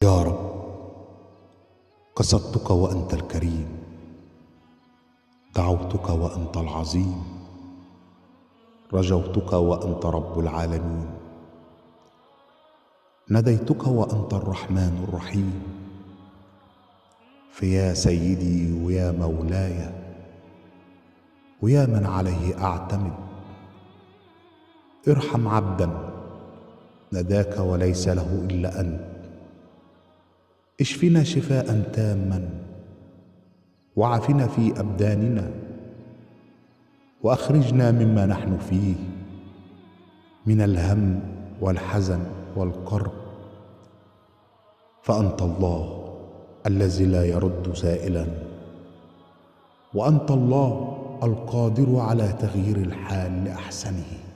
يا رب، قصدتك وأنت الكريم، دعوتك وأنت العظيم، رجوتك وأنت رب العالمين، ناديتك وأنت الرحمن الرحيم. فيا سيدي ويا مولاي ويا من عليه أعتمد، ارحم عبدا ناداك وليس له إلا أنت. اشفنا شفاء تاما وعافنا في أبداننا، وأخرجنا مما نحن فيه من الهم والحزن والكرب، فأنت الله الذي لا يرد سائلا، وأنت الله القادر على تغيير الحال لأحسنه.